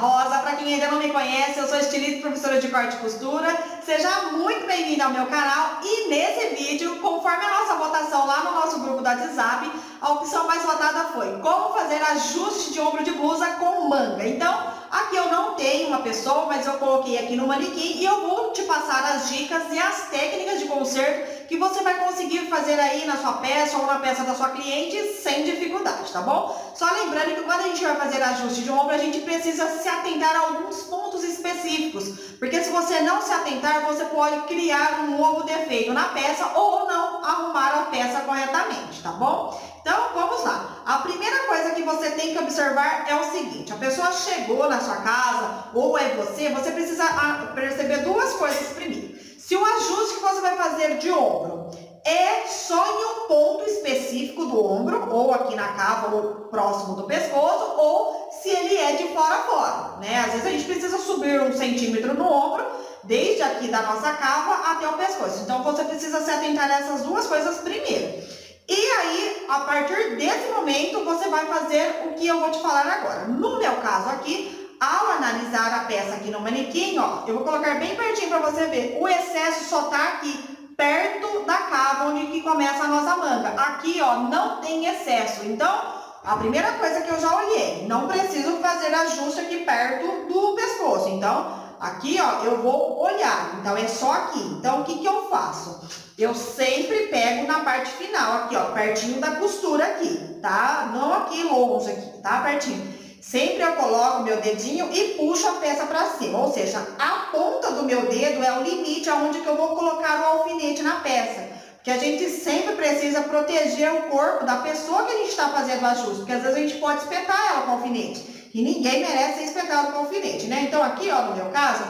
Rosa. Para quem ainda não me conhece, eu sou estilista e professora de corte e costura. Seja muito bem-vindo ao meu canal. E nesse vídeo, conforme a nossa votação lá no nosso grupo do WhatsApp, a opção mais votada foi como fazer ajuste de ombro de blusa com manga. Então, aqui eu não tenho uma pessoa, mas eu coloquei aqui no manequim e eu vou te passar as dicas e as técnicas de conserto que você vai conseguir fazer aí na sua peça ou na peça da sua cliente sem dificuldade, tá bom? Só lembrando que quando a gente vai fazer ajuste de ombro, a gente precisa se atentar a alguns pontos específicos, porque se você não se atentar, você pode criar um novo defeito na peça ou não arrumar a peça corretamente, tá bom? Então, vamos lá. A primeira coisa que você tem que observar é o seguinte: a pessoa chegou na sua casa ou é você precisa perceber duas coisas primeiro. Se o ajuste que você vai fazer de ombro é só em um ponto específico do ombro, ou aqui na cava, ou próximo do pescoço, ou se ele é de fora a fora, né? Às vezes a gente precisa subir 1 centímetro no ombro, desde aqui da nossa cava até o pescoço. Então, você precisa se atentar nessas duas coisas primeiro. E aí, a partir desse momento, você vai fazer o que eu vou te falar agora. No meu caso aqui, ao analisar a peça aqui no manequim, ó, eu vou colocar bem pertinho para você ver. O excesso só tá aqui, perto da cava, onde que começa a nossa manga. Aqui, ó, não tem excesso. Então, a primeira coisa que eu já olhei, não preciso fazer ajuste aqui perto do pescoço. Então, aqui, ó, eu vou olhar. Então, é só aqui. Então, o que que eu faço? Eu sempre pego na parte final, aqui, ó, pertinho da costura aqui, tá? Não aqui longe, aqui, tá? Pertinho. Sempre eu coloco meu dedinho e puxo a peça para cima, ou seja, a ponta do meu dedo é o limite aonde que eu vou colocar o alfinete na peça. Porque a gente sempre precisa proteger o corpo da pessoa que a gente está fazendo o ajuste, porque às vezes a gente pode espetar ela com o alfinete, e ninguém merece ser espetado com o alfinete, né? Então aqui, ó, no meu caso,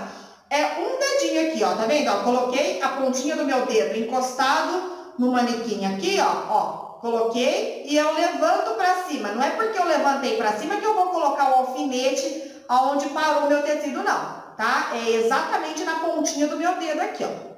é um dedinho aqui, ó, tá vendo? Ó, coloquei a pontinha do meu dedo encostado no manequim aqui, ó, coloquei e eu levanto para cima. Não é porque eu levantei para cima que eu vou colocar o alfinete aonde parou o meu tecido, não, tá? É exatamente na pontinha do meu dedo aqui, ó.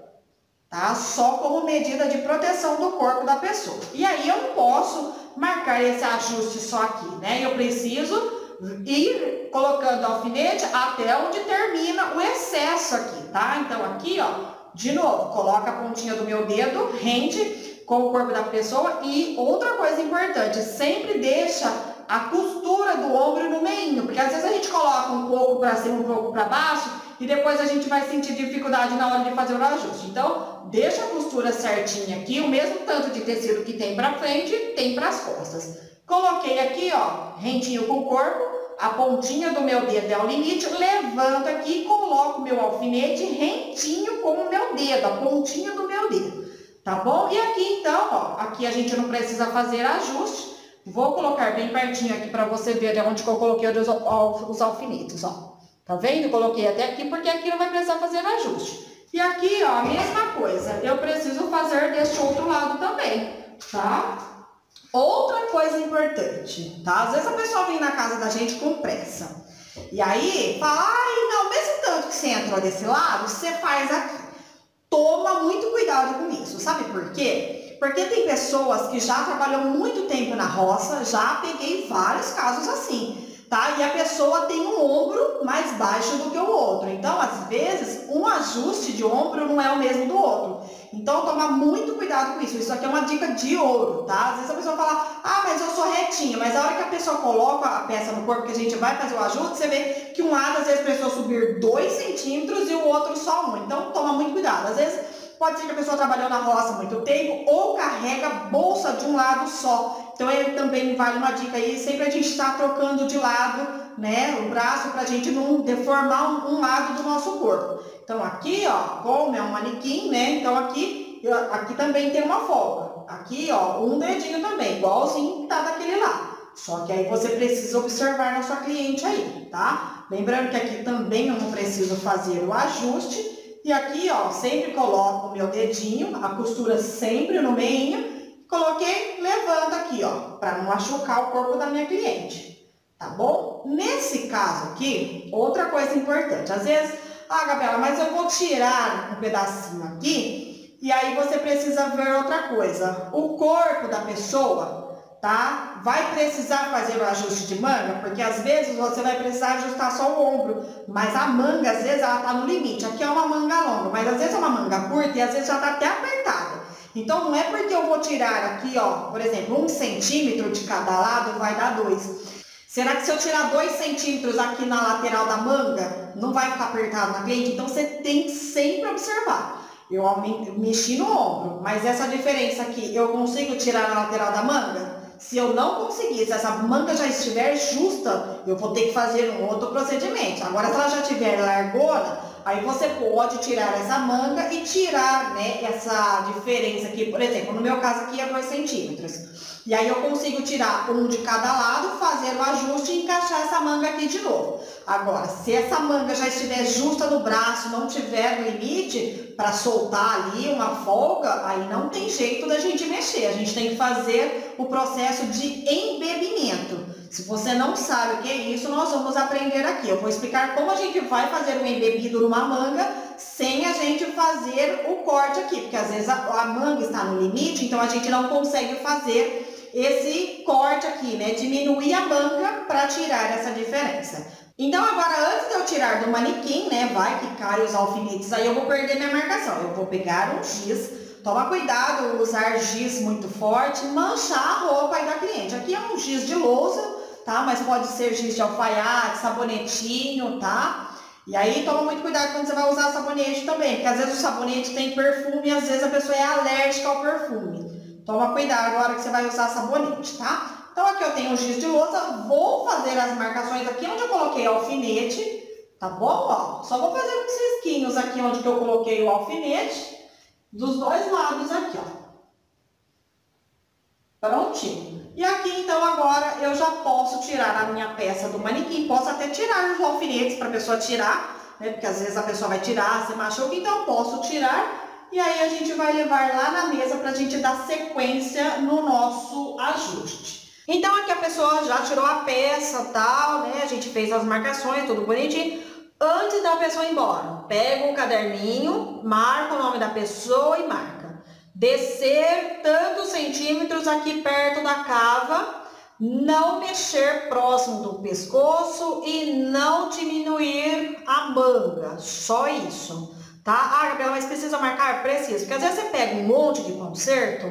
Tá? Só como medida de proteção do corpo da pessoa. E aí eu não posso marcar esse ajuste só aqui, né? Eu preciso ir colocando alfinete até onde termina o excesso aqui, tá? Então aqui, ó, de novo, coloca a pontinha do meu dedo rente com o corpo da pessoa. E outra coisa importante, sempre deixa a costura do ombro no meio, porque às vezes a gente coloca um pouco para cima, um pouco para baixo, e depois a gente vai sentir dificuldade na hora de fazer o ajuste. Então, deixa a costura certinha aqui, o mesmo tanto de tecido que tem para frente, tem para as costas. Coloquei aqui, ó, rentinho com o corpo, a pontinha do meu dedo é o limite, levanto aqui e coloco meu alfinete rentinho com o meu dedo, a pontinha do meu dedo, tá bom? E aqui então, ó, aqui a gente não precisa fazer ajuste, vou colocar bem pertinho aqui para você ver onde que eu coloquei os alfinetes, ó. Tá vendo? Coloquei até aqui porque aqui não vai precisar fazer ajuste. E aqui, ó, a mesma coisa, eu preciso fazer deste outro lado também, tá? Outra coisa importante, tá? Às vezes a pessoa vem na casa da gente com pressa. E aí, fala, ai, não, mesmo tanto que você entrou desse lado, você faz aqui. Toma muito cuidado com isso, sabe por quê? Porque tem pessoas que já trabalham muito tempo na roça, já peguei vários casos assim, tá? E a pessoa tem um ombro mais baixo do que o outro. Então, às vezes, um ajuste de ombro não é o mesmo do outro. Então, toma muito cuidado com isso. Isso aqui é uma dica de ouro, tá? Às vezes a pessoa fala, ah, mas eu sou retinha. Mas a hora que a pessoa coloca a peça no corpo, que a gente vai fazer o ajuste, você vê que um lado, às vezes, a pessoa subir 2 centímetros e o outro só 1. Então, toma muito cuidado. Às vezes, pode ser que a pessoa trabalhou na roça há muito tempo ou carrega bolsa de um lado só. Então, também vale uma dica aí, sempre a gente está trocando de lado, né, o braço, para a gente não deformar um lado do nosso corpo. Então, aqui, ó, como é um manequim, né, então aqui também tem uma folga. Aqui, ó, um dedinho também, igualzinho que tá daquele lado. Só que aí você precisa observar na sua cliente aí, tá? Lembrando que aqui também eu não preciso fazer o ajuste. E aqui, ó, sempre coloco o meu dedinho, a costura sempre no meio. Coloquei, levanto aqui, ó, para não machucar o corpo da minha cliente, tá bom? Nesse caso aqui, outra coisa importante, às vezes, ah, Gabriela, mas eu vou tirar um pedacinho aqui, e aí você precisa ver outra coisa. O corpo da pessoa tá? Vai precisar fazer o ajuste de manga, porque às vezes você vai precisar ajustar só o ombro, mas a manga, às vezes, ela tá no limite. Aqui é uma manga longa, mas às vezes é uma manga curta e às vezes já tá até apertada. Então, não é porque eu vou tirar aqui, ó, por exemplo, 1 centímetro de cada lado, vai dar 2. Será que se eu tirar 2 centímetros aqui na lateral da manga, não vai ficar apertado na cliente? Então, você tem que sempre observar. Eu mexi no ombro, mas essa diferença aqui, eu consigo tirar na lateral da manga? Se eu não conseguir, se essa manga já estiver justa, eu vou ter que fazer um outro procedimento. Agora, se ela já estiver largona, aí você pode tirar essa manga e tirar, né, essa diferença aqui. Por exemplo, no meu caso aqui é 2 centímetros. E aí eu consigo tirar um de cada lado, fazer o ajuste e encaixar essa manga aqui de novo. Agora, se essa manga já estiver justa no braço, não tiver no limite para soltar ali uma folga, aí não tem jeito da gente mexer. A gente tem que fazer o processo de embebimento. Se você não sabe o que é isso, nós vamos aprender aqui. Eu vou explicar como a gente vai fazer o embebido numa manga sem a gente fazer o corte aqui, porque às vezes a manga está no limite, então a gente não consegue fazer esse corte aqui, né? Diminuir a manga para tirar essa diferença. Então agora, antes de eu tirar do manequim, né? Vai que cai os alfinetes, aí eu vou perder minha marcação. Eu vou pegar um giz, toma cuidado usar giz muito forte, manchar a roupa aí da cliente. Aqui é um giz de louça, tá? Mas pode ser giz de alfaiate, sabonetinho, tá? E aí toma muito cuidado quando você vai usar sabonete também, porque às vezes o sabonete tem perfume e às vezes a pessoa é alérgica ao perfume. Toma cuidado na hora que você vai usar sabonete, tá? Então aqui eu tenho um giz de louça, vou fazer as marcações aqui onde eu coloquei o alfinete, tá bom? Ó, só vou fazer uns risquinhos aqui onde que eu coloquei o alfinete, dos dois lados aqui, ó. Prontinho. E aqui então agora eu já posso tirar a minha peça do manequim, posso até tirar os alfinetes para a pessoa tirar, né? Porque às vezes a pessoa vai tirar, se machuca, então eu posso tirar. E aí a gente vai levar lá na mesa para a gente dar sequência no nosso ajuste. Então aqui a pessoa já tirou a peça, tal, né? A gente fez as marcações, tudo bonitinho. Antes da pessoa ir embora, pega um caderninho, marca o nome da pessoa e marca. Descer tantos centímetros aqui perto da cava, não mexer próximo do pescoço e não diminuir a manga, só isso. Tá? Ah, Gabriela, mas precisa marcar? Precisa, porque às vezes você pega um monte de conserto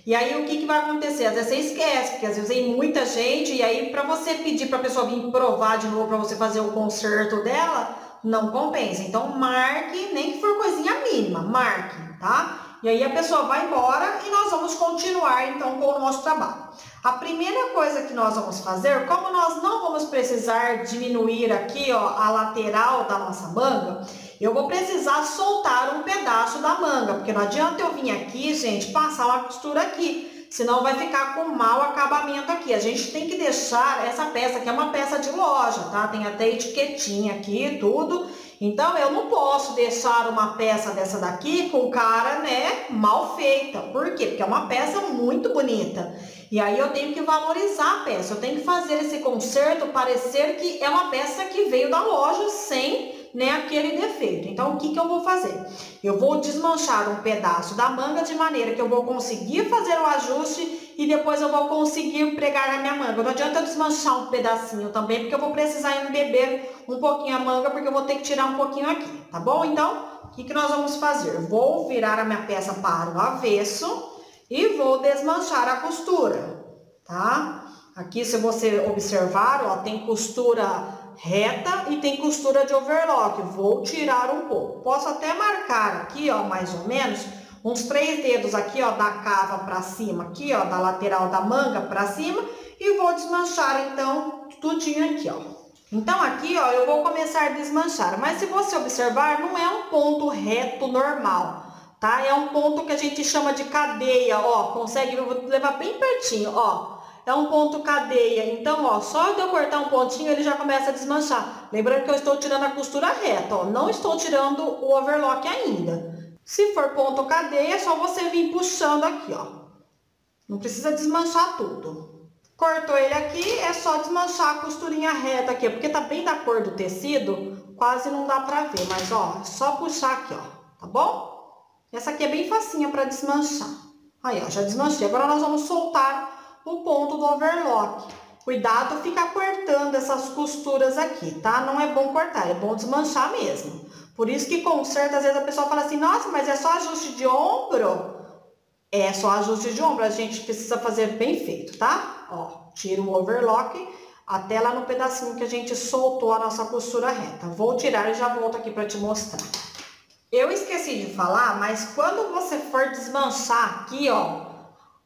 e aí o que vai acontecer? Às vezes você esquece, porque às vezes tem muita gente e aí para você pedir para a pessoa vir provar de novo para você fazer o conserto dela, não compensa. Então marque, nem que for coisinha mínima, marque, tá? E aí a pessoa vai embora e nós vamos continuar então com o nosso trabalho. A primeira coisa que nós vamos fazer, como nós não vamos precisar diminuir aqui, ó, a lateral da nossa manga, eu vou precisar soltar um pedaço da manga, porque não adianta eu vir aqui, gente, passar uma costura aqui, senão vai ficar com mau acabamento aqui. A gente tem que deixar essa peça, que é uma peça de loja, tá? Tem até etiquetinha aqui, tudo. Então, eu não posso deixar uma peça dessa daqui com cara, né, mal feita. Por quê? Porque é uma peça muito bonita. E aí eu tenho que valorizar a peça, eu tenho que fazer esse conserto parecer que é uma peça que veio da loja sem, né, aquele defeito. Então, o que eu vou fazer? Eu vou desmanchar um pedaço da manga de maneira que eu vou conseguir fazer o ajuste e depois eu vou conseguir pregar na minha manga. Não adianta eu desmanchar um pedacinho também, porque eu vou precisar embeber um pouquinho a manga, porque eu vou ter que tirar um pouquinho aqui, tá bom? Então, o que nós vamos fazer? Vou virar a minha peça para o avesso e vou desmanchar a costura, tá? Aqui, se você observar, ó, tem costura reta e tem costura de overlock. Vou tirar um pouco. Posso até marcar aqui, ó, mais ou menos, uns 3 dedos aqui, ó, da cava para cima, aqui, ó, da lateral da manga para cima, e vou desmanchar, então, tudinho aqui, ó. Então, aqui, ó, eu vou começar a desmanchar. Mas, se você observar, não é um ponto reto normal, tá? É um ponto que a gente chama de cadeia, ó. Consegue, eu vou levar bem pertinho, ó. É um ponto cadeia, então, ó, só de eu cortar um pontinho, ele já começa a desmanchar. Lembrando que eu estou tirando a costura reta, ó, não estou tirando o overlock ainda. Se for ponto cadeia, é só você vir puxando aqui, ó. Não precisa desmanchar tudo. Cortou ele aqui, é só desmanchar a costurinha reta aqui, porque tá bem da cor do tecido, quase não dá pra ver, mas, ó, é só puxar aqui, ó, tá bom? Essa aqui é bem facinha pra desmanchar. Aí, ó, já desmanchei. Agora nós vamos soltar o ponto do overlock. Cuidado ficar apertando essas costuras aqui, tá? Não é bom cortar, é bom desmanchar mesmo. Por isso que conserta, às vezes a pessoa fala assim, nossa, mas é só ajuste de ombro? É só ajuste de ombro, a gente precisa fazer bem feito, tá? Ó, tira o overlock até lá no pedacinho que a gente soltou a nossa costura reta. Vou tirar e já volto aqui para te mostrar. Eu esqueci de falar, mas quando você for desmanchar aqui, ó,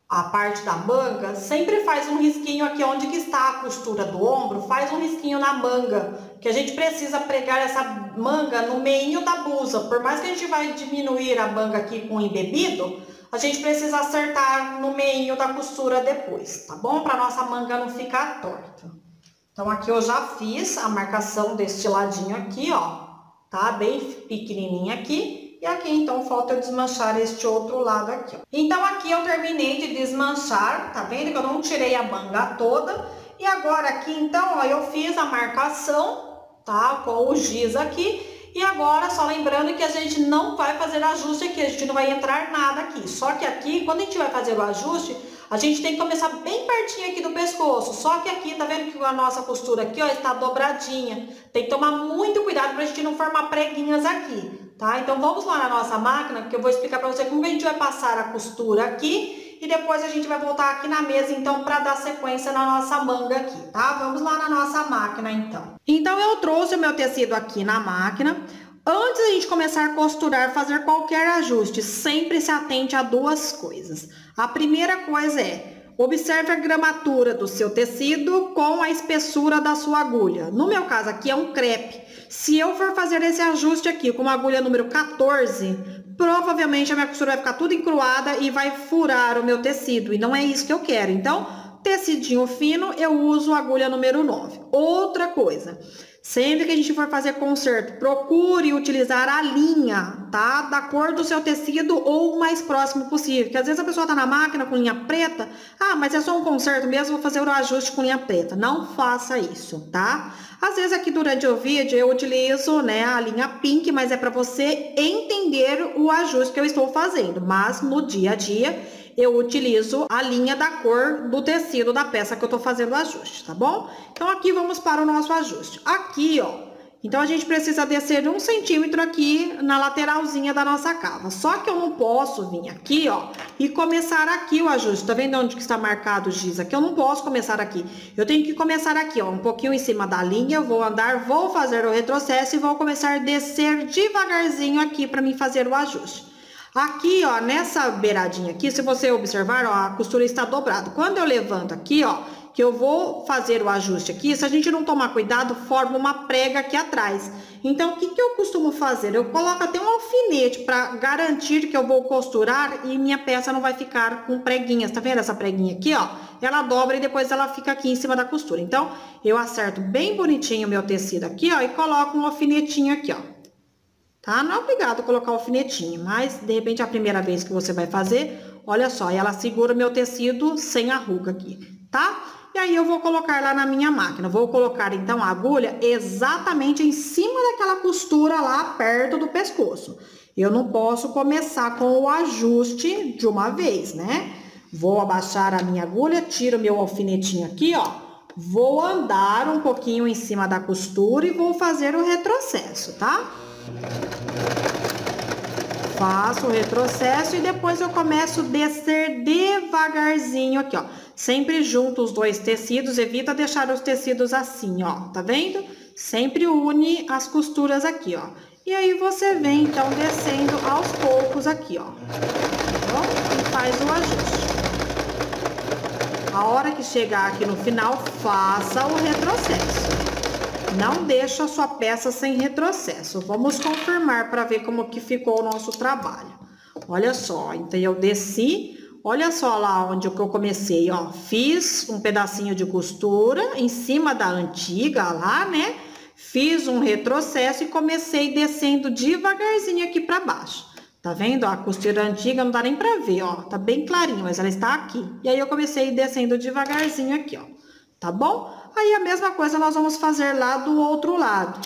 a parte da manga, sempre faz um risquinho aqui onde que está a costura do ombro, faz um risquinho na manga, que a gente precisa pregar essa manga no meio da blusa. Por mais que a gente vai diminuir a manga aqui com embebido, a gente precisa acertar no meio da costura depois, tá bom? Para nossa manga não ficar torta. Então aqui eu já fiz a marcação deste ladinho aqui, ó, tá? Bem pequenininha aqui. E aqui, então, falta eu desmanchar este outro lado aqui, ó. Então, aqui eu terminei de desmanchar, tá vendo que eu não tirei a manga toda. E agora aqui, então, ó, eu fiz a marcação, tá? Com o giz aqui. E agora, só lembrando que a gente não vai fazer ajuste aqui, a gente não vai entrar nada aqui. Só que aqui, quando a gente vai fazer o ajuste, a gente tem que começar bem pertinho aqui do pescoço. Só que aqui, tá vendo que a nossa costura aqui, ó, está dobradinha. Tem que tomar muito cuidado pra gente não formar preguinhas aqui, tá? Então, vamos lá na nossa máquina, que eu vou explicar pra você como que a gente vai passar a costura aqui. E depois a gente vai voltar aqui na mesa, então, pra dar sequência na nossa manga aqui, tá? Vamos lá na nossa máquina, então. Então, eu trouxe o meu tecido aqui na máquina. Antes da gente começar a costurar, fazer qualquer ajuste, sempre se atente a duas coisas. A primeira coisa é, observe a gramatura do seu tecido com a espessura da sua agulha. No meu caso aqui é um crepe. Se eu for fazer esse ajuste aqui com uma agulha número 14, provavelmente a minha costura vai ficar tudo encruada e vai furar o meu tecido. E não é isso que eu quero. Então, tecidinho fino, eu uso a agulha número 9. Outra coisa, sempre que a gente for fazer conserto, procure utilizar a linha, tá? Da cor do seu tecido ou o mais próximo possível. Porque às vezes a pessoa tá na máquina com linha preta. Ah, mas é só um conserto mesmo, vou fazer o ajuste com linha preta. Não faça isso, tá? Às vezes aqui durante o vídeo eu utilizo, né, a linha pink, mas é para você entender o ajuste que eu estou fazendo. Mas no dia a dia eu utilizo a linha da cor do tecido da peça que eu tô fazendo o ajuste, tá bom? Então, aqui vamos para o nosso ajuste. Aqui, ó, então a gente precisa descer 1 centímetro aqui na lateralzinha da nossa cava. Só que eu não posso vir aqui, ó, e começar aqui o ajuste. Tá vendo onde que está marcado o giz aqui? Eu não posso começar aqui. Eu tenho que começar aqui, ó, um pouquinho em cima da linha, vou andar, vou fazer o retrocesso e vou começar a descer devagarzinho aqui para mim fazer o ajuste. Aqui, ó, nessa beiradinha aqui, se você observar, ó, a costura está dobrada. Quando eu levanto aqui, ó, que eu vou fazer o ajuste aqui, se a gente não tomar cuidado, forma uma prega aqui atrás. Então, o que que eu costumo fazer? Eu coloco até um alfinete para garantir que eu vou costurar e minha peça não vai ficar com preguinhas. Tá vendo essa preguinha aqui, ó? Ela dobra e depois ela fica aqui em cima da costura. Então, eu acerto bem bonitinho o meu tecido aqui, ó, e coloco um alfinetinho aqui, ó. Tá? Não é obrigado a colocar o alfinetinho, mas de repente a primeira vez que você vai fazer, olha só, ela segura o meu tecido sem a ruga aqui, tá? E aí eu vou colocar lá na minha máquina, vou colocar então a agulha exatamente em cima daquela costura lá perto do pescoço. Eu não posso começar com o ajuste de uma vez, né? Vou abaixar a minha agulha, tiro meu alfinetinho aqui, ó. Vou andar um pouquinho em cima da costura e vou fazer o retrocesso, tá? Faço o retrocesso e depois eu começo a descer devagarzinho aqui, ó. Sempre junto os dois tecidos, evita deixar os tecidos assim, ó. Tá vendo? Sempre une as costuras aqui, ó. E aí você vem, então, descendo aos poucos aqui, ó. Tá bom? E faz o ajuste. A hora que chegar aqui no final, faça o retrocesso. Não deixa a sua peça sem retrocesso. Vamos confirmar para ver como que ficou o nosso trabalho. Olha só, então eu desci, olha só lá onde eu comecei, ó. Fiz um pedacinho de costura em cima da antiga lá, né? Fiz um retrocesso e comecei descendo devagarzinho aqui para baixo. Tá vendo? A costura antiga não dá nem para ver, ó. Tá bem clarinho, mas ela está aqui. E aí eu comecei descendo devagarzinho aqui, ó. Tá bom? Aí a mesma coisa nós vamos fazer lá do outro lado.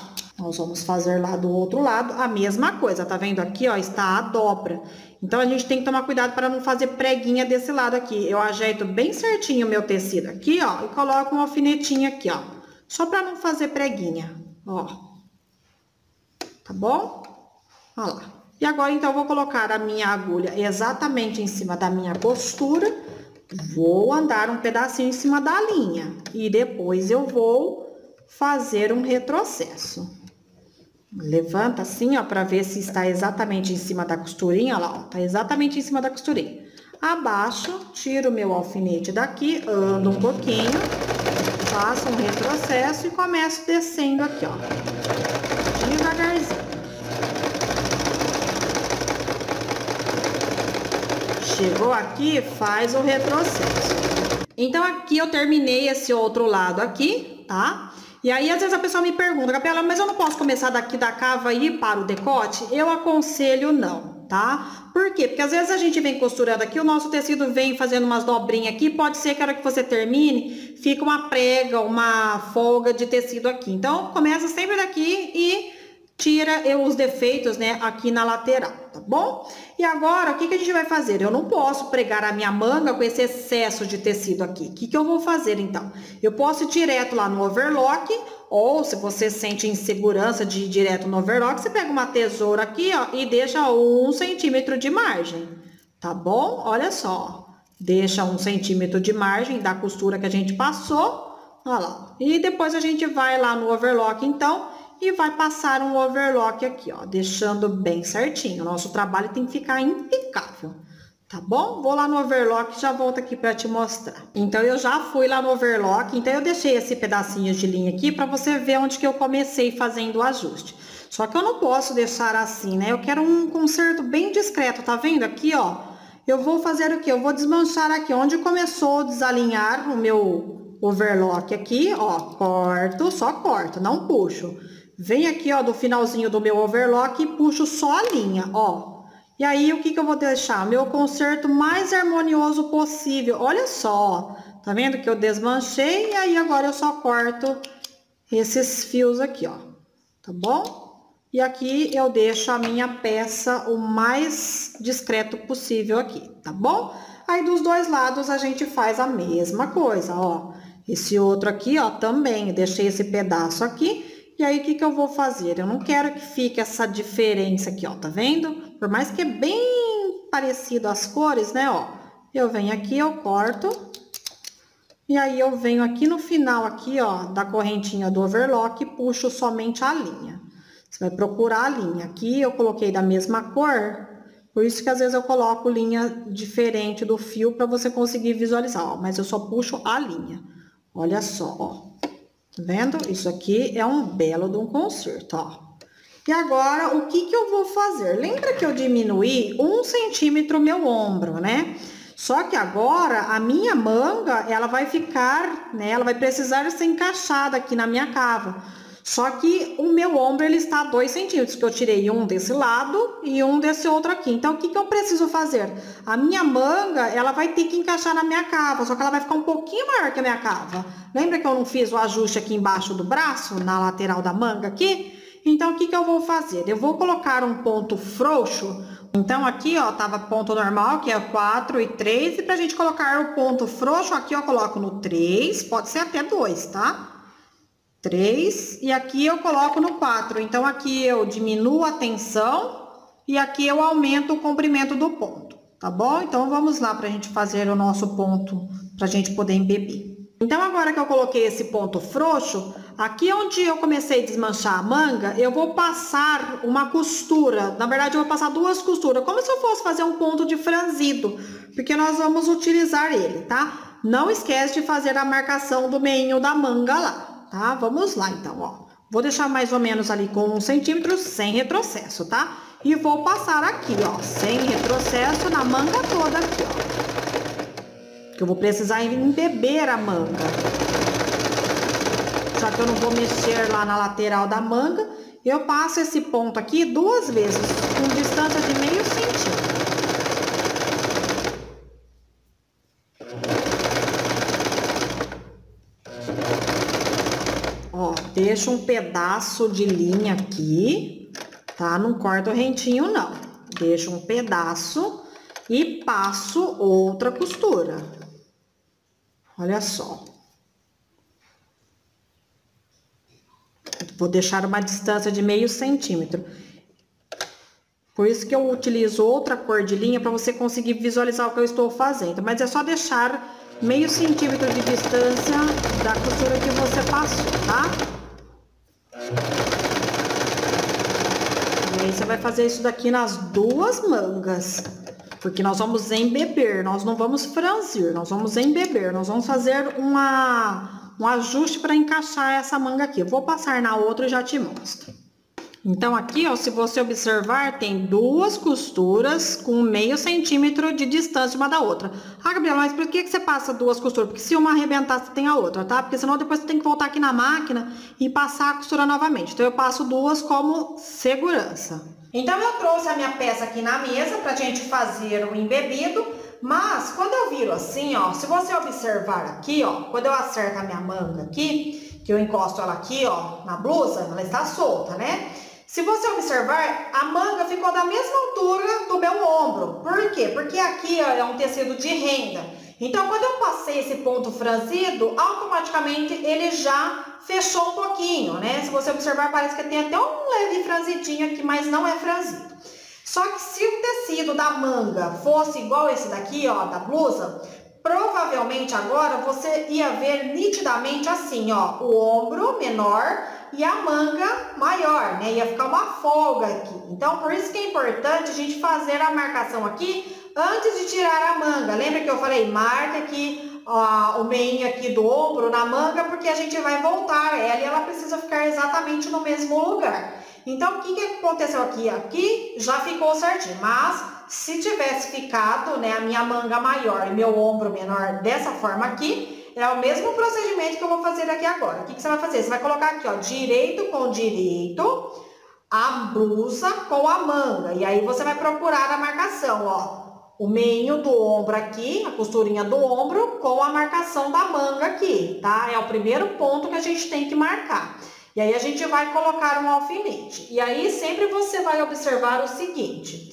Nós vamos fazer lá do outro lado a mesma coisa, tá vendo aqui, ó, está a dobra. Então, a gente tem que tomar cuidado para não fazer preguinha desse lado aqui. Eu ajeito bem certinho o meu tecido aqui, ó, e coloco um alfinetinho aqui, ó, só para não fazer preguinha, ó. Tá bom? Olha lá. E agora, então, eu vou colocar a minha agulha exatamente em cima da minha costura. Vou andar um pedacinho em cima da linha. E depois eu vou fazer um retrocesso. Levanta assim, ó, para ver se está exatamente em cima da costurinha, olha lá, ó, tá exatamente em cima da costurinha. Abaixo, tiro o meu alfinete daqui, ando um pouquinho, faço um retrocesso e começo descendo aqui, ó, devagarzinho. Chegou aqui, faz o retrocesso. Então, aqui eu terminei esse outro lado aqui, tá? E aí, às vezes a pessoa me pergunta, Gabriela, mas eu não posso começar daqui da cava e ir para o decote? Eu aconselho não, tá? Por quê? Porque às vezes a gente vem costurando aqui, o nosso tecido vem fazendo umas dobrinhas aqui, pode ser que a hora que você termine, fica uma prega, uma folga de tecido aqui. Então, começa sempre daqui e tira os defeitos, né, aqui na lateral, tá bom? E agora, o que que a gente vai fazer? Eu não posso pregar a minha manga com esse excesso de tecido aqui. O que que eu vou fazer, então? Eu posso ir direto lá no overlock, ou se você sente insegurança de ir direto no overlock, você pega uma tesoura aqui, ó, e deixa 1 centímetro de margem, tá bom? Olha só, deixa 1 centímetro de margem da costura que a gente passou, olha lá. E depois a gente vai lá no overlock, então, e vai passar um overlock aqui, ó, deixando bem certinho. Nosso trabalho tem que ficar impecável, tá bom? Vou lá no overlock e já volto aqui para te mostrar. Então, eu já fui lá no overlock, então eu deixei esse pedacinho de linha aqui para você ver onde que eu comecei fazendo o ajuste. Só que eu não posso deixar assim, né? Eu quero um conserto bem discreto, tá vendo aqui, ó? Eu vou fazer o quê? Eu vou desmanchar aqui, onde começou a desalinhar o meu overlock aqui, ó, corto, só corto, não puxo. Vem aqui, ó, do finalzinho do meu overlock e puxo só a linha, ó. E aí, o que que eu vou deixar? Meu conserto mais harmonioso possível. Olha só, tá vendo que eu desmanchei e aí agora eu só corto esses fios aqui, ó. Tá bom? E aqui eu deixo a minha peça o mais discreto possível aqui, tá bom? Aí, dos dois lados, a gente faz a mesma coisa, ó. Esse outro aqui, ó, também, deixei esse pedaço aqui. E aí, o que que eu vou fazer? Eu não quero que fique essa diferença aqui, ó, tá vendo? Por mais que é bem parecido as cores, né, ó. Eu venho aqui, eu corto. E aí, eu venho aqui no final, aqui, ó, da correntinha do overlock e puxo somente a linha. Você vai procurar a linha. Aqui, eu coloquei da mesma cor, por isso que às vezes eu coloco linha diferente do fio para você conseguir visualizar, ó. Mas eu só puxo a linha. Olha só, ó. Tá vendo? Isso aqui é um belo de um conserto, ó. E agora, o que que eu vou fazer? Lembra que eu diminuí 1 centímetro o meu ombro, né? Só que agora, a minha manga, ela vai ficar, né? Ela vai precisar ser encaixada aqui na minha cava. Só que o meu ombro, ele está a 2 centímetros, que eu tirei um desse lado e um desse outro aqui. Então, o que que eu preciso fazer? A minha manga, ela vai ter que encaixar na minha cava, só que ela vai ficar um pouquinho maior que a minha cava. Lembra que eu não fiz o ajuste aqui embaixo do braço, na lateral da manga aqui? Então, o que que eu vou fazer? Eu vou colocar um ponto frouxo. Então, aqui, ó, tava ponto normal, que é 4 e 3. E pra gente colocar o ponto frouxo, aqui eu coloco no 3, pode ser até 2, tá? 3, e aqui eu coloco no 4. Então, aqui eu diminuo a tensão e aqui eu aumento o comprimento do ponto, tá bom? Então, vamos lá pra gente fazer o nosso ponto, pra gente poder embeber. Então, agora que eu coloquei esse ponto frouxo, aqui onde eu comecei a desmanchar a manga, eu vou passar uma costura. Na verdade, eu vou passar 2 costuras, como se eu fosse fazer um ponto de franzido, porque nós vamos utilizar ele, tá? Não esquece de fazer a marcação do meinho da manga lá. Tá? Vamos lá, então, ó. Vou deixar mais ou menos ali com 1 centímetro sem retrocesso, tá? E vou passar aqui, ó, sem retrocesso na manga toda aqui, ó. Que eu vou precisar embeber a manga. Só que eu não vou mexer lá na lateral da manga. Eu passo esse ponto aqui 2 vezes, com distância de meio centímetro. deixo um pedaço de linha aqui, tá? Não corto o rentinho, não. Deixo um pedaço e passo outra costura. Olha só. Vou deixar uma distância de meio centímetro. Por isso que eu utilizo outra cor de linha para você conseguir visualizar o que eu estou fazendo. Mas é só deixar meio centímetro de distância da costura que você passou, tá? E aí você vai fazer isso daqui nas duas mangas. Porque nós vamos embeber, nós não vamos franzir, nós vamos embeber. Nós vamos fazer um ajuste para encaixar essa manga aqui. Eu vou passar na outra e já te mostro. Então, aqui, ó, se você observar, tem duas costuras com meio centímetro de distância uma da outra. Ah, Gabriela, mas por que você passa duas costuras? Porque se uma arrebentar, você tem a outra, tá? Porque senão depois você tem que voltar aqui na máquina e passar a costura novamente. Então, eu passo duas como segurança. Então, eu trouxe a minha peça aqui na mesa pra gente fazer o embebido. Mas, quando eu viro assim, ó, se você observar aqui, ó, quando eu acerto a minha manga aqui, que eu encosto ela aqui, ó, na blusa, ela está solta, né? Se você observar, a manga ficou da mesma altura do meu ombro. Por quê? Porque aqui ó, é um tecido de renda. Então, quando eu passei esse ponto franzido, automaticamente ele já fechou um pouquinho, né? Se você observar, parece que tem até um leve franzidinho aqui, mas não é franzido. Só que se o tecido da manga fosse igual esse daqui, ó, da blusa, provavelmente agora você ia ver nitidamente assim, ó, o ombro menor e a manga maior, né? Ia ficar uma folga aqui. Então, por isso que é importante a gente fazer a marcação aqui antes de tirar a manga. Lembra que eu falei, marca aqui ó, o meinho aqui do ombro na manga, porque a gente vai voltar ela e ela precisa ficar exatamente no mesmo lugar. Então, o que aconteceu aqui? Aqui já ficou certinho, mas se tivesse ficado, né, a minha manga maior e meu ombro menor dessa forma aqui, é o mesmo procedimento que eu vou fazer aqui agora. O que você vai fazer? Você vai colocar aqui, ó, direito com direito, a blusa com a manga. E aí, você vai procurar a marcação, ó. O meio do ombro aqui, a costurinha do ombro, com a marcação da manga aqui, tá? É o primeiro ponto que a gente tem que marcar. E aí, a gente vai colocar um alfinete. E aí, sempre você vai observar o seguinte...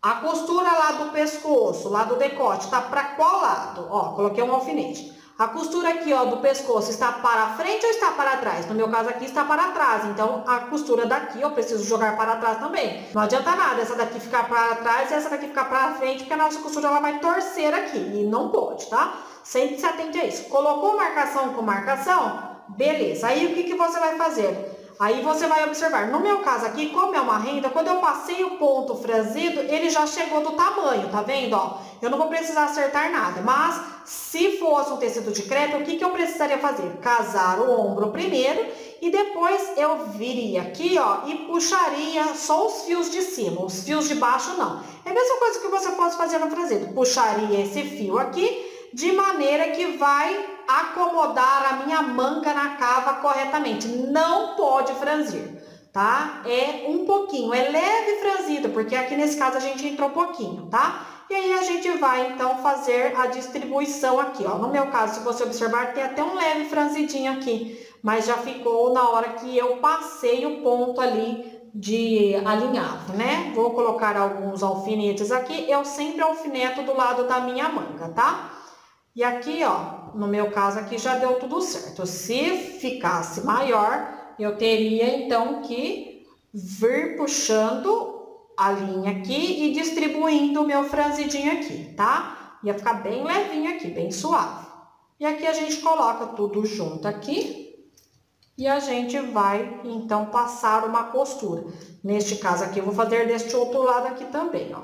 A costura lá do pescoço, lá do decote, tá para qual lado? Ó, coloquei um alfinete. A costura aqui, ó, do pescoço está para frente ou está para trás? No meu caso aqui está para trás, então a costura daqui eu preciso jogar para trás também. Não adianta nada essa daqui ficar para trás e essa daqui ficar para frente, porque a nossa costura ela vai torcer aqui e não pode, tá? Sempre se atente a isso. Colocou marcação com marcação? Beleza. Aí o que você vai fazer? Aí você vai observar, no meu caso aqui, como é uma renda, quando eu passei o ponto franzido, ele já chegou do tamanho, tá vendo, ó? Eu não vou precisar acertar nada, mas se fosse um tecido de crepe, o que eu precisaria fazer? Casar o ombro primeiro e depois eu viria aqui, ó, e puxaria só os fios de cima, os fios de baixo não. É a mesma coisa que você pode fazer no franzido, puxaria esse fio aqui, de maneira que vai acomodar a minha manga na cava corretamente. Não pode franzir, tá? É um pouquinho, é leve franzido, porque aqui nesse caso a gente entrou um pouquinho, tá? E aí a gente vai então fazer a distribuição aqui, ó. No meu caso, se você observar, tem até um leve franzidinho aqui, mas já ficou na hora que eu passei o ponto ali de alinhavo, né? Vou colocar alguns alfinetes aqui, eu sempre alfineto do lado da minha manga, tá? E aqui, ó, no meu caso aqui já deu tudo certo. Se ficasse maior, eu teria então que vir puxando a linha aqui e distribuindo o meu franzidinho aqui, tá? Ia ficar bem levinho aqui, bem suave. E aqui a gente coloca tudo junto aqui e a gente vai então passar uma costura. Neste caso aqui eu vou fazer deste outro lado aqui também, ó.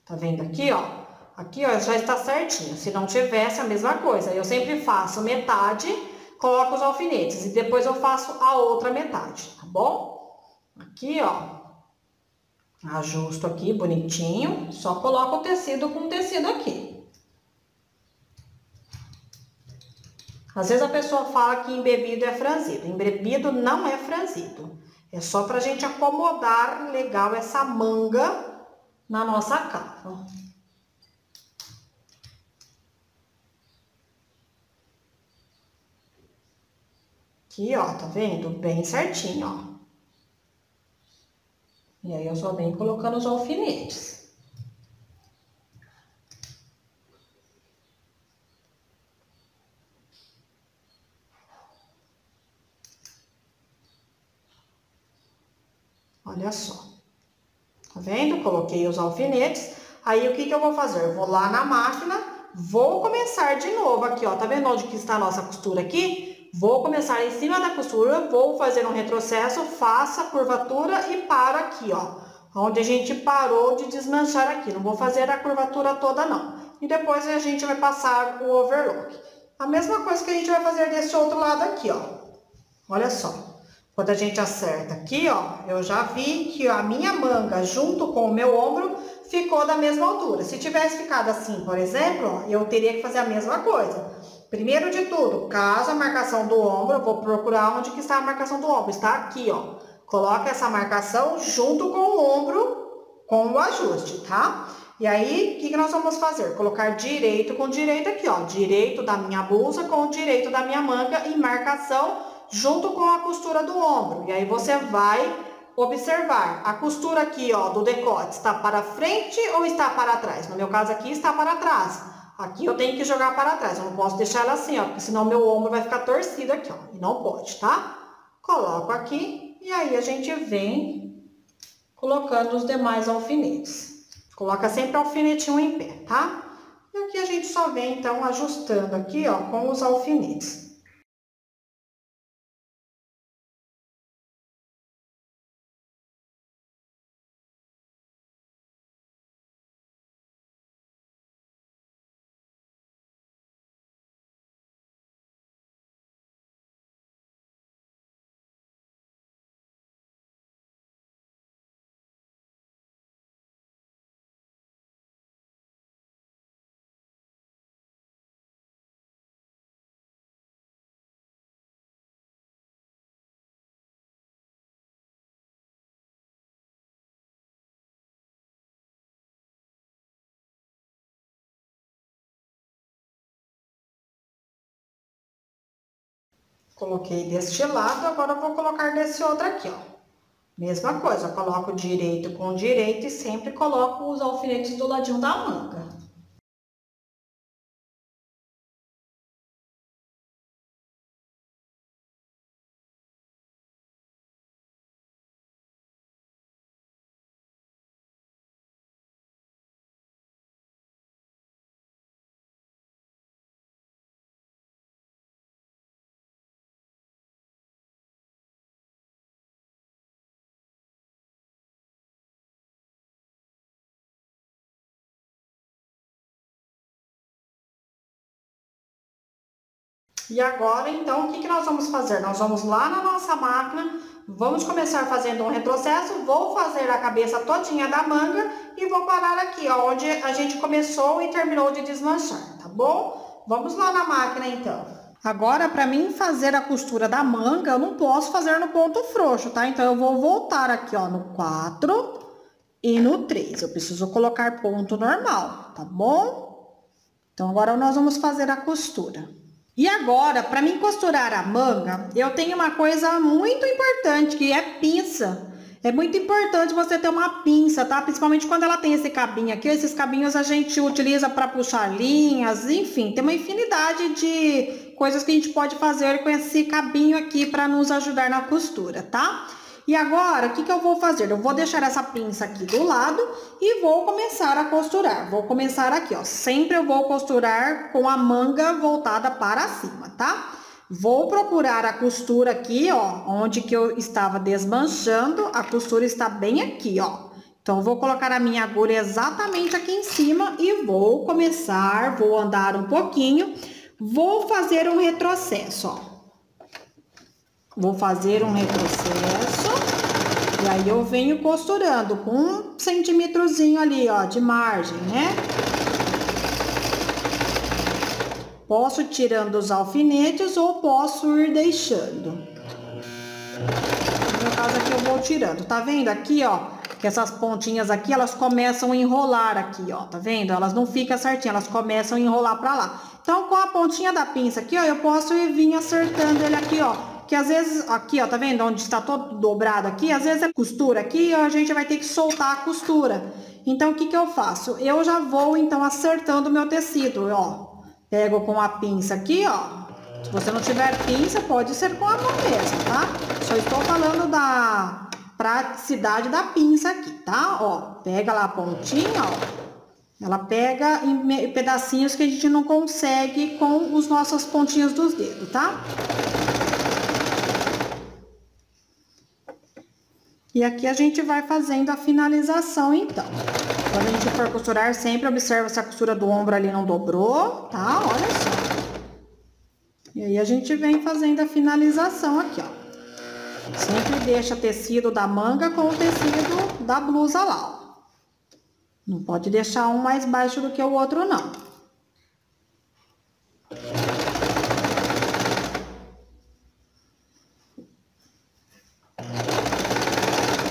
Tá vendo aqui, ó? Aqui, ó, já está certinho. Se não tivesse, a mesma coisa. Eu sempre faço metade, coloco os alfinetes e depois eu faço a outra metade, tá bom? Aqui, ó, ajusto aqui bonitinho, só coloco o tecido com o tecido aqui. Às vezes a pessoa fala que embebido é franzido. Embebido não é franzido. É só pra gente acomodar legal essa manga na nossa cava. Aqui, ó, tá vendo? Bem certinho, ó. E aí, eu só venho colocando os alfinetes. Olha só. Tá vendo? Coloquei os alfinetes. Aí, o que que eu vou fazer? Eu vou lá na máquina, vou começar de novo aqui, ó. Tá vendo onde que está a nossa costura aqui? Vou começar em cima da costura, vou fazer um retrocesso, faço a curvatura e paro aqui, ó. Onde a gente parou de desmanchar aqui. Não vou fazer a curvatura toda, não. E depois a gente vai passar o overlock. A mesma coisa que a gente vai fazer desse outro lado aqui, ó. Olha só. Quando a gente acerta aqui, ó, eu já vi que a minha manga junto com o meu ombro ficou da mesma altura. Se tivesse ficado assim, por exemplo, ó, eu teria que fazer a mesma coisa. Primeiro de tudo, caso a marcação do ombro, eu vou procurar onde que está a marcação do ombro. Está aqui, ó. Coloca essa marcação junto com o ombro, com o ajuste, tá? E aí, o que que nós vamos fazer? Colocar direito com direito aqui, ó. Direito da minha blusa com o direito da minha manga em marcação junto com a costura do ombro. E aí, você vai observar. A costura aqui, ó, do decote está para frente ou está para trás? No meu caso aqui, está para trás. Aqui eu tenho que jogar para trás. Eu não posso deixar ela assim, ó, porque senão meu ombro vai ficar torcido aqui, ó. E não pode, tá? Coloco aqui e aí a gente vem colocando os demais alfinetes. Coloca sempre alfinetinho em pé, tá? E aqui a gente só vem, então, ajustando aqui, ó, com os alfinetes. Coloquei deste lado, agora eu vou colocar desse outro aqui, ó. Mesma coisa, coloco direito com direito e sempre coloco os alfinetes do ladinho da manga. E agora, então, o que que nós vamos fazer? Nós vamos lá na nossa máquina, vamos começar fazendo um retrocesso, vou fazer a cabeça todinha da manga e vou parar aqui, ó, onde a gente começou e terminou de desmanchar, tá bom? Vamos lá na máquina, então. Agora, para mim fazer a costura da manga, eu não posso fazer no ponto frouxo, tá? Então, eu vou voltar aqui, ó, no 4 e no 3. Eu preciso colocar ponto normal, tá bom? Então, agora nós vamos fazer a costura. E agora, para mim costurar a manga, eu tenho uma coisa muito importante, que é pinça. É muito importante você ter uma pinça, tá? Principalmente quando ela tem esse cabinho aqui. Esses cabinhos a gente utiliza para puxar linhas, enfim. Tem uma infinidade de coisas que a gente pode fazer com esse cabinho aqui para nos ajudar na costura, tá? E agora, o que que eu vou fazer? Eu vou deixar essa pinça aqui do lado e vou começar a costurar. Vou começar aqui, ó. Sempre eu vou costurar com a manga voltada para cima, tá? Vou procurar a costura aqui, ó, onde que eu estava desmanchando. A costura está bem aqui, ó. Então, eu vou colocar a minha agulha exatamente aqui em cima e vou começar, vou andar um pouquinho. Vou fazer um retrocesso, ó. Vou fazer um retrocesso, e aí eu venho costurando com 1 centímetrozinho ali, ó, de margem, né? Posso ir tirando os alfinetes ou posso ir deixando. No meu caso aqui eu vou tirando, tá vendo aqui, ó? Que essas pontinhas aqui, elas começam a enrolar aqui, ó, tá vendo? Elas não ficam certinhas, elas começam a enrolar pra lá. Então, com a pontinha da pinça aqui, ó, eu posso ir vir acertando ele aqui, ó, que às vezes, aqui, ó, tá vendo onde está todo dobrado aqui? Às vezes a costura aqui, ó, a gente vai ter que soltar a costura. Então, o que que eu faço? Eu já vou, então, acertando o meu tecido, ó. Pego com a pinça aqui, ó. Se você não tiver pinça, pode ser com a mão mesmo, tá? Só estou falando da praticidade da pinça aqui, tá? Ó, pega lá a pontinha, ó. Ela pega em pedacinhos que a gente não consegue com os nossos pontinhos dos dedos, tá? E aqui a gente vai fazendo a finalização, então. Quando a gente for costurar, sempre observa se a costura do ombro ali não dobrou, tá? Olha só. E aí a gente vem fazendo a finalização aqui, ó. Sempre deixa tecido da manga com o tecido da blusa lá, ó. Não pode deixar um mais baixo do que o outro, não.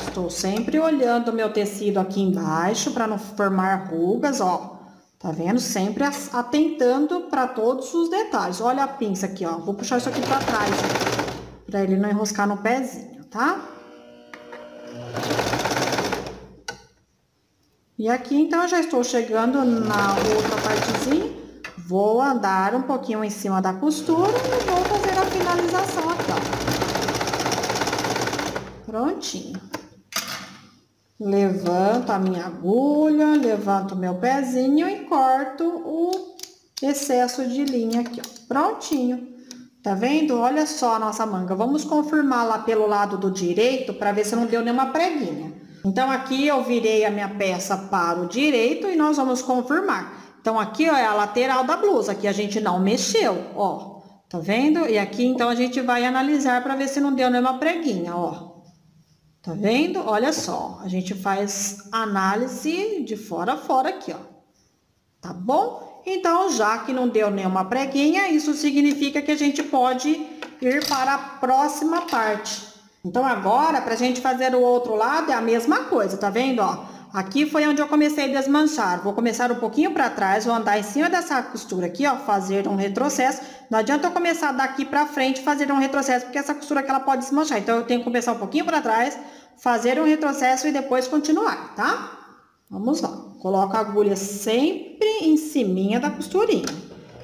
Estou sempre olhando o meu tecido aqui embaixo para não formar rugas, ó. Tá vendo? Sempre atentando para todos os detalhes. Olha a pinça aqui, ó. Vou puxar isso aqui para trás, para ele não enroscar no pezinho, tá? E aqui, então, eu já estou chegando na outra partezinha. Vou andar um pouquinho em cima da costura e vou fazer a finalização aqui, ó. Prontinho. Levanto a minha agulha, levanto o meu pezinho e corto o excesso de linha aqui, ó. Prontinho. Tá vendo? Olha só a nossa manga. Vamos confirmar lá pelo lado do direito para ver se não deu nenhuma preguinha. Então, aqui eu virei a minha peça para o direito e nós vamos confirmar. Então, aqui, ó, é a lateral da blusa, que a gente não mexeu, ó. Tá vendo? E aqui, então, a gente vai analisar para ver se não deu nenhuma preguinha, ó. Tá vendo? Olha só, a gente faz análise de fora a fora aqui, ó. Tá bom? Então, já que não deu nenhuma preguinha, isso significa que a gente pode ir para a próxima parte. Então, agora, pra gente fazer o outro lado, é a mesma coisa, tá vendo, ó? Aqui foi onde eu comecei a desmanchar. Vou começar um pouquinho pra trás, vou andar em cima dessa costura aqui, ó, fazer um retrocesso. Não adianta eu começar daqui pra frente fazer um retrocesso, porque essa costura aqui, ela pode desmanchar. Então, eu tenho que começar um pouquinho pra trás, fazer um retrocesso e depois continuar, tá? Vamos lá. Coloco a agulha sempre em ciminha da costurinha.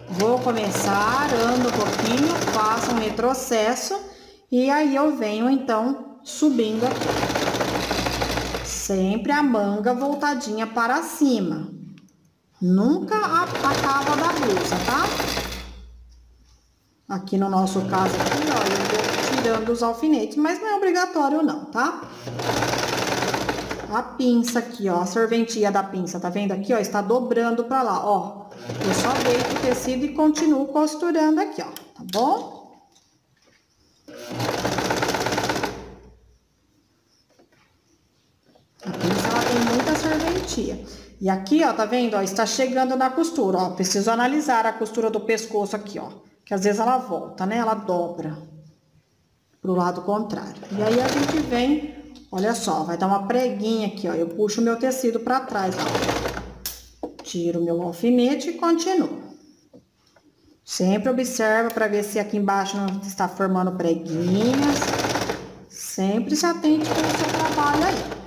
Vou começar, ando um pouquinho, faço um retrocesso. E aí, eu venho, então, subindo aqui. Sempre a manga voltadinha para cima. Nunca a cava da blusa, tá? Aqui no nosso caso aqui, ó, eu vou tirando os alfinetes, mas não é obrigatório não, tá? A pinça aqui, ó, a serventia da pinça, tá vendo aqui, ó, está dobrando pra lá, ó. Eu só deito o tecido e continuo costurando aqui, ó, tá bom? A pinça, ela tem muita serventia. E aqui, ó, tá vendo? Ó, está chegando na costura, ó. Preciso analisar a costura do pescoço aqui, ó. Que às vezes ela volta, né? Ela dobra pro lado contrário. E aí, a gente vem, olha só, vai dar uma preguinha aqui, ó. Eu puxo o meu tecido pra trás, ó. Tiro o meu alfinete e continuo. Sempre observa para ver se aqui embaixo não está formando preguinhas. Sempre se atente com o seu trabalho aí.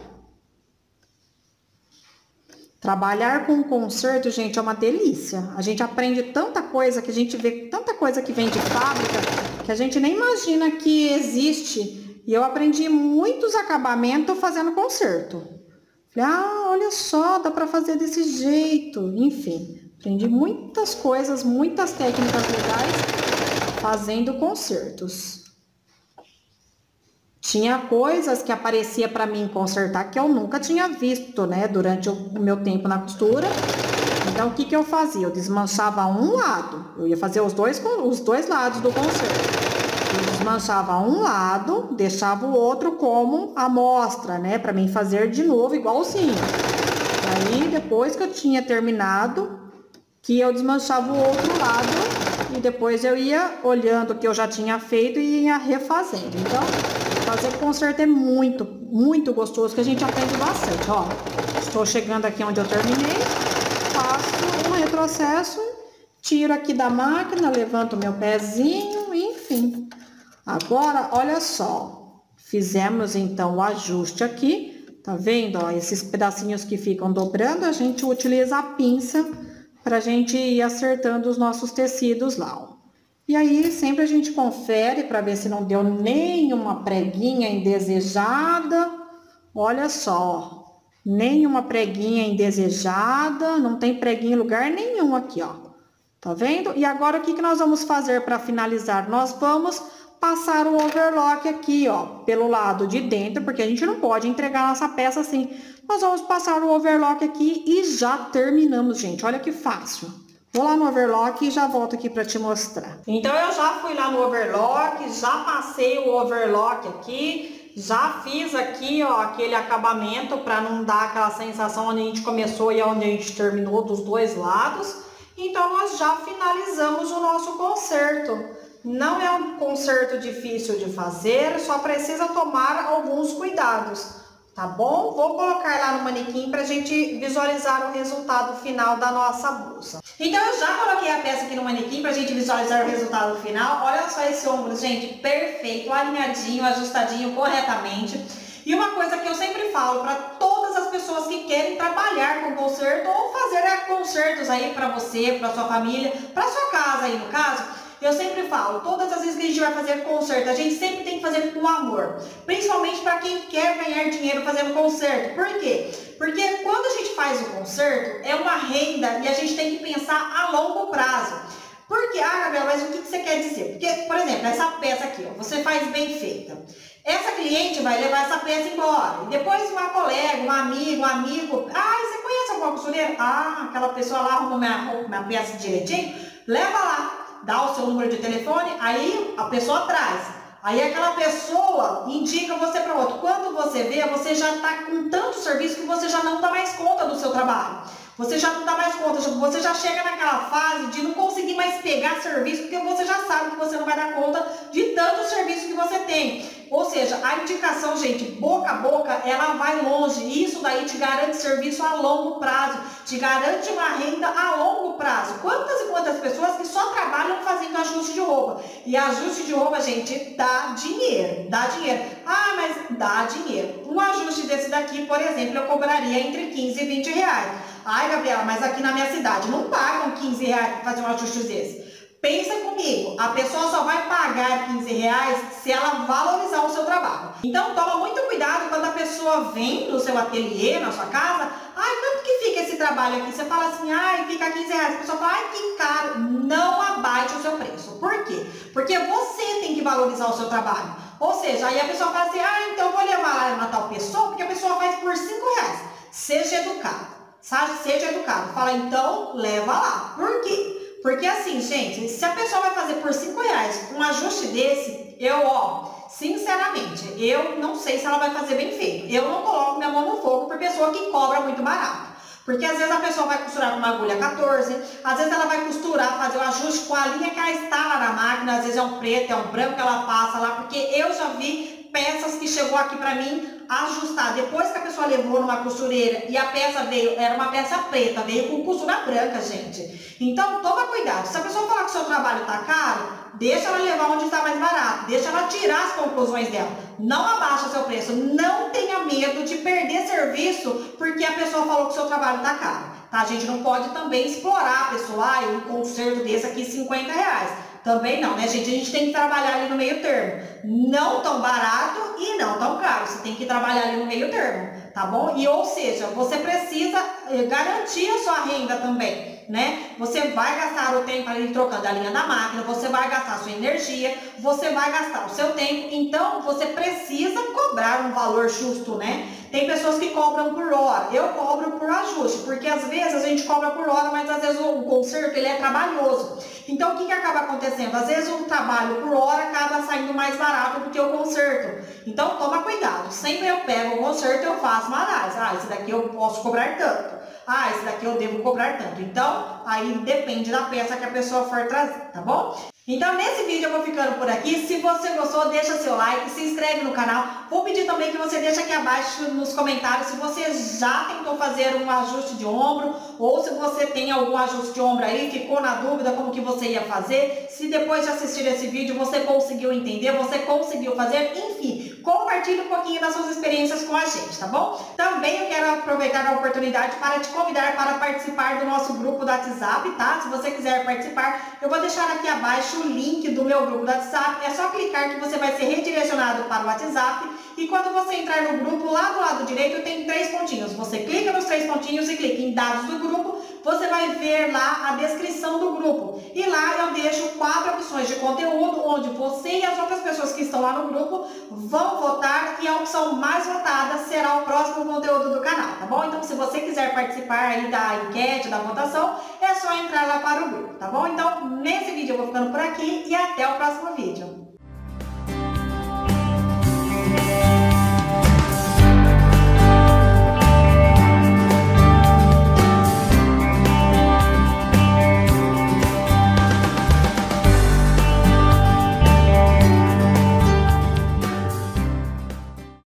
Trabalhar com conserto, gente, é uma delícia. A gente aprende tanta coisa, que a gente vê tanta coisa que vem de fábrica, que a gente nem imagina que existe. E eu aprendi muitos acabamentos fazendo conserto. Falei, ah, olha só, dá pra fazer desse jeito. Enfim, aprendi muitas coisas, muitas técnicas legais fazendo consertos. Tinha coisas que aparecia para mim consertar que eu nunca tinha visto, né, durante o meu tempo na costura. Então, o que que eu fazia? Eu desmanchava um lado, eu ia fazer os dois lados do conserto. Eu desmanchava um lado, deixava o outro como amostra, né, para mim fazer de novo igualzinho. Aí, depois que eu tinha terminado, que eu desmanchava o outro lado e depois eu ia olhando o que eu já tinha feito e ia refazendo. Então, fazer conserto é muito, muito gostoso, que a gente aprende bastante, ó. Estou chegando aqui onde eu terminei, faço um retrocesso, tiro aqui da máquina, levanto o meu pezinho, enfim. Agora, olha só, fizemos então o ajuste aqui, tá vendo? Ó, esses pedacinhos que ficam dobrando, a gente utiliza a pinça pra gente ir acertando os nossos tecidos lá, ó. E aí, sempre a gente confere para ver se não deu nenhuma preguinha indesejada. Olha só, nenhuma preguinha indesejada, não tem preguinha em lugar nenhum aqui, ó. Tá vendo? E agora, o que nós vamos fazer para finalizar? Nós vamos passar o overlock aqui, ó, pelo lado de dentro, porque a gente não pode entregar nossa peça assim. Nós vamos passar o overlock aqui e já terminamos, gente. Olha que fácil. Vou lá no overlock e já volto aqui para te mostrar. Então, eu já fui lá no overlock, já passei o overlock aqui, já fiz aqui, ó, aquele acabamento para não dar aquela sensação onde a gente começou e onde a gente terminou dos dois lados. Então, nós já finalizamos o nosso conserto. Não é um conserto difícil de fazer, só precisa tomar alguns cuidados. Tá bom? Vou colocar lá no manequim pra gente visualizar o resultado final da nossa blusa. Então, eu já coloquei a peça aqui no manequim pra gente visualizar o resultado final. Olha só esse ombro, gente, perfeito, alinhadinho, ajustadinho corretamente. E uma coisa que eu sempre falo para todas as pessoas que querem trabalhar com conserto ou fazer consertos aí para você, para sua família, para sua casa aí no caso, eu sempre falo, todas as vezes que a gente vai fazer conserto, a gente sempre tem que fazer com amor. Principalmente para quem quer ganhar dinheiro fazendo conserto. Por quê? Porque quando a gente faz o conserto, é uma renda e a gente tem que pensar a longo prazo. Porque, Gabriela, mas o que você quer dizer? Porque, por exemplo, essa peça aqui, ó, você faz bem feita. Essa cliente vai levar essa peça embora. E depois uma colega, um amigo, você conhece alguma costureira? Aquela pessoa lá arrumou minha peça direitinho. Leva lá. Dá o seu número de telefone, aí a pessoa traz. Aí aquela pessoa indica você para outro. Quando você vê, você já está com tanto serviço que você já não dá mais conta do seu trabalho. Você já não dá mais conta, você já chega naquela fase de não conseguir mais pegar serviço, porque você já sabe que você não vai dar conta de tanto serviço que você tem. Ou seja, a indicação, gente, boca a boca, ela vai longe. Isso daí te garante serviço a longo prazo, te garante uma renda a longo prazo. Quantas e quantas pessoas que só trabalham fazendo ajuste de roupa. E ajuste de roupa, gente, dá dinheiro, dá dinheiro. Mas dá dinheiro. Um ajuste desse daqui, por exemplo, eu cobraria entre 15 e 20 reais. Gabriela, mas aqui na minha cidade não pagam 15 reais para fazer um ajuste desse. Pensa comigo, a pessoa só vai pagar 15 reais se ela valorizar o seu trabalho. Então, toma muito cuidado quando a pessoa vem no seu ateliê, na sua casa. Quanto que fica esse trabalho aqui? Você fala assim, fica 15 reais. A pessoa fala, que caro. Não abaixe o seu preço. Por quê? Porque você tem que valorizar o seu trabalho. Ou seja, aí a pessoa fala assim, então eu vou levar lá na tal pessoa, porque a pessoa faz por 5 reais. Seja educado, sabe? Seja educado. Fala, então, leva lá. Por quê? Porque assim, gente, se a pessoa vai fazer por 5 reais um ajuste desse, sinceramente, eu não sei se ela vai fazer bem feito. Eu não coloco minha mão no fogo por pessoa que cobra muito barato. Porque às vezes a pessoa vai costurar com uma agulha 14, às vezes ela vai costurar, fazer o ajuste com a linha que ela instala na máquina, às vezes é um preto, é um branco que ela passa lá, porque eu já vi peças que chegou aqui pra mim ajustar. Depois que a pessoa levou numa costureira e a peça veio, era uma peça preta, veio com costura branca, gente. Então, toma cuidado. Se a pessoa falar que o seu trabalho tá caro, deixa ela levar onde está mais barato. Deixa ela tirar as conclusões dela. Não abaixa o seu preço. Não tenha medo de perder serviço porque a pessoa falou que o seu trabalho tá caro. Tá? A gente não pode também explorar a pessoa. Um conserto desse aqui, 50 reais. Também não, né, gente? A gente tem que trabalhar ali no meio termo. Não tão barato e não tão caro. Você tem que trabalhar ali no meio termo, tá bom? E, ou seja, você precisa garantir a sua renda também, né? Você vai gastar o tempo ali trocando a linha da máquina, você vai gastar a sua energia, você vai gastar o seu tempo. Então, você precisa cobrar um valor justo, né? Tem pessoas que cobram por hora. Eu cobro por ajuste, porque às vezes a gente cobra por hora, mas às vezes o conserto ele é trabalhoso. Então, o que acaba acontecendo? Às vezes o trabalho por hora acaba saindo mais barato do que o conserto. Então, toma cuidado. Sempre eu pego o conserto e eu faço uma análise. Esse daqui eu posso cobrar tanto. Esse daqui eu devo cobrar tanto. Então, aí depende da peça que a pessoa for trazer, tá bom? Então, nesse vídeo eu vou ficando por aqui. Se você gostou, deixa seu like, se inscreve no canal. Vou pedir também que você deixe aqui abaixo nos comentários se você já tentou fazer um ajuste de ombro ou se você tem algum ajuste de ombro aí, ficou na dúvida como que você ia fazer. Se depois de assistir esse vídeo você conseguiu entender, você conseguiu fazer, enfim, compartilhe um pouquinho das suas experiências com a gente, tá bom? Também eu quero aproveitar a oportunidade para te convidar para participar do nosso grupo do WhatsApp, tá? Se você quiser participar, eu vou deixar aqui abaixo o link do meu grupo do WhatsApp. É só clicar que você vai ser redirecionado para o WhatsApp. E quando você entrar no grupo, lá do lado direito tem 3 pontinhos. Você clica nos 3 pontinhos e clica em dados do grupo. Você vai ver lá a descrição do grupo. E lá eu deixo 4 opções de conteúdo, onde você e as outras pessoas que estão lá no grupo vão votar. E a opção mais votada será o próximo conteúdo do canal, tá bom? Então, se você quiser participar aí da enquete, da votação, é só entrar lá para o grupo, tá bom? Então, nesse vídeo eu vou ficando por aqui e até o próximo vídeo.